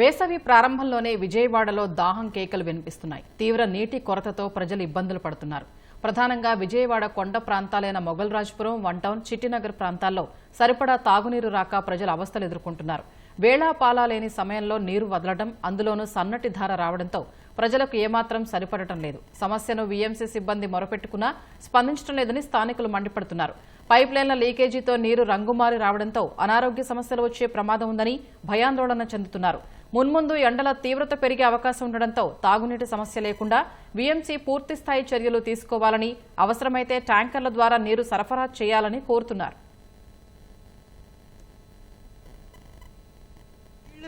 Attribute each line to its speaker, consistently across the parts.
Speaker 1: వేసవి ప్రారంభంలోనే విజయవాడలో దాహం కేకలు వినిపిస్తున్నాయి. తీవ్ర నీటి కొరతతో ప్రజలు ఇబ్బందులు పడుతున్నారు. ప్రధానంగా విజయవాడ కొండ ప్రాంతాలైన మొగల్రాజ్పురం, వన్ టౌన్, చిట్టినగర్ ప్రాంతాల్లో సరిపడా తాగునీరు రాక ప్రజలు అవస్థలు ఎదుర్కొంటున్నారు. వేళాపాలా లేని సమయంలో నీరు వదలడం, అందులోనూ సన్నటి ధార రావడంతో ప్రజలకు ఏమాత్రం సరిపడటం లేదు. సమస్యను వీఎంసీ సిబ్బంది మొరపెట్టుకున్నా స్పందించడం లేదని స్థానికులు మండిపడుతున్నారు. పైప్లైన్ల లీకేజీతో నీరు రంగుమారి రావడంతో అనారోగ్య సమస్యలు వచ్చే ప్రమాదం ఉందని భయాందోళన చెందుతున్నారు. మున్ముందు ఎండల తీవ్రత పెరిగే అవకాశం ఉండడంతో తాగునీటి సమస్య లేకుండా వీఎంసీ పూర్తిస్థాయి చర్యలు తీసుకోవాలని, అవసరమైతే ట్యాంకర్ల ద్వారా నీరు సరఫరా చేయాలని కోరుతున్నారు.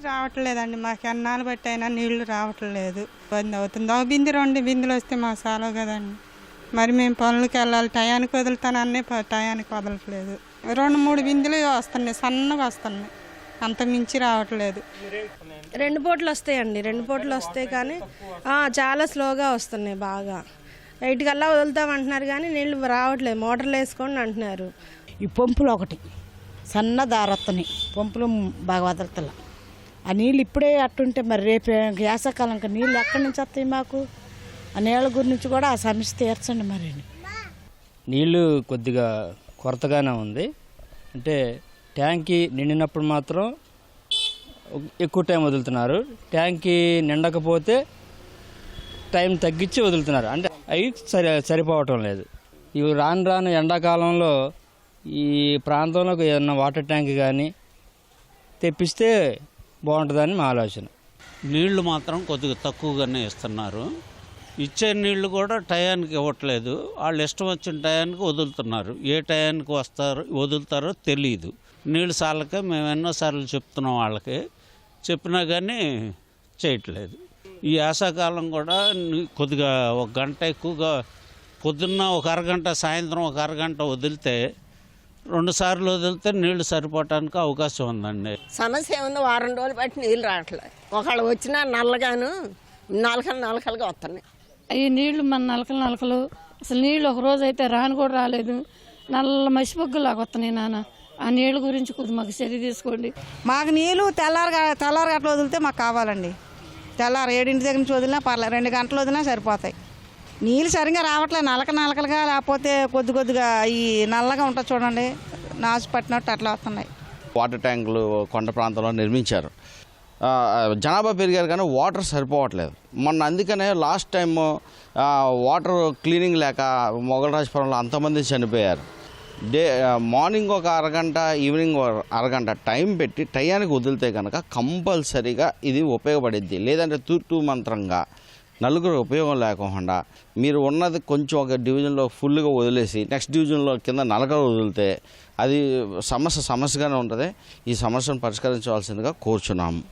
Speaker 2: రావట్లేదండి, మాకు అన్నాలు బట్టి అయినా నీళ్లు రావట్లేదు. ఇబ్బంది అవుతుంది. ఒక బిందె 2 బిందెలు వస్తే మాకు చాలు కదండి. మరి మేము పనులకు వెళ్ళాలి, టయానికి వదులుతాను అన్నీ టయానికి వదలట్లేదు. 2-3 బిందెలు వస్తున్నాయి, సన్నగా వస్తున్నాయి, అంత మించి రావట్లేదు.
Speaker 3: 2 పూటలు వస్తాయండి, 2 పూటలు వస్తాయి కానీ చాలా స్లోగా వస్తున్నాయి. బాగా 8 కల్లా వదులుతామంటున్నారు కానీ నీళ్ళు రావట్లేదు. మోటార్లు వేసుకోండి అంటున్నారు.
Speaker 4: ఈ పంపులు ఒకటి సన్న దారొస్తున్నాయి, పంపులు బాగా వదలతల. ఆ నీళ్ళు ఇప్పుడే అట్టుంటే మరి రేపు వేసవకాలం నీళ్ళు ఎక్కడి నుంచి వస్తాయి మాకు? ఆ నీళ్ళ గురించి కూడా ఆ సమస్య తీర్చండి. మరి
Speaker 5: నీళ్ళు కొద్దిగా కొరతగానే ఉంది. అంటే ట్యాంకీ నిండినప్పుడు మాత్రం ఎక్కువ టైం వదులుతున్నారు, ట్యాంకీ నిండకపోతే టైం తగ్గించి వదులుతున్నారు. అంటే అవి సరిపోవటం లేదు. ఇవి రాను ఎండాకాలంలో ఈ ప్రాంతంలో ఏదన్నా వాటర్ ట్యాంక్ కానీ తెప్పిస్తే బాగుంటుందని మా ఆలోచన.
Speaker 6: నీళ్లు మాత్రం కొద్దిగా తక్కువగానే ఇస్తున్నారు. ఇచ్చే నీళ్లు కూడా టయానికి ఇవ్వట్లేదు. వాళ్ళు ఇష్టం వచ్చిన టయానికి వదులుతున్నారు. ఏ టయానికి వదులుతారో తెలియదు. నీళ్ళు సాలకే మేము ఎన్నోసార్లు చెప్తున్నాం, వాళ్ళకి చెప్పినా కానీ చేయట్లేదు. ఈ వేసవకాలం కూడా కొద్దిగా 1 గంట ఎక్కువగా, పొద్దున్న 1 అరగంట, సాయంత్రం 1 అరగంట వదిలితే 2 సార్లు వదిలితే నీళ్లు సరిపోవటానికి అవకాశం ఉందండి.
Speaker 7: సమస్య ఏముంది, వారం రోజులు బట్టి నీళ్ళు రావట్లేదు. ఒకళ్ళు వచ్చినా నల్లగాను నలకలుగా వస్తున్నాయి.
Speaker 8: ఈ నీళ్లు మన నలకలు అసలు నీళ్ళు ఒక రోజు అయితే కూడా రాలేదు. నల్ల మసిపొగ్గులాగా వస్తున్నాయి. నాన్న ఆ నీళ్ళ గురించి కొద్దిగా మాకు చర్య తీసుకోండి.
Speaker 2: మాకు నీళ్ళు తెల్లారి గంటలు వదిలితే మాకు కావాలండి. తెల్లారి 7 దగ్గర నుంచి వదిలినా పర్లేదు, 2 గంటలు వదిలినా సరిపోతాయి. నీళ్ళు సరిగ్గా రావట్లేదు, నలకలుగా, లేకపోతే కొద్దిగా ఈ నల్లగా ఉంటుంది చూడండి, నాసు పట్టినట్టు అట్లా వస్తున్నాయి.
Speaker 9: వాటర్ ట్యాంకులు కొండ ప్రాంతంలో నిర్మించారు. జనాభా పెరిగారు కానీ వాటర్ సరిపోవట్లేదు. మొన్న అందుకనే లాస్ట్ టైం వాటర్ క్లీనింగ్ లేక మొగల్రాజ్పురంలో అంతమంది చనిపోయారు. మార్నింగ్ 1 అరగంట, ఈవినింగ్ 1 అరగంట టైం పెట్టి టయానికి వదిలితే కనుక కంపల్సరీగా ఇది ఉపయోగపడిద్ది. లేదంటే తూర్పు మంత్రంగా నలుగురు ఉపయోగం లేకుండా మీరు ఉన్నది కొంచెం ఒక డివిజన్లో ఫుల్గా వదిలేసి నెక్స్ట్ డివిజన్లో కింద నలకలు వదిలితే అది సమస్యగానే ఉంటుంది. ఈ సమస్యను పరిష్కరించవలసిందిగా కోరుచున్నాము.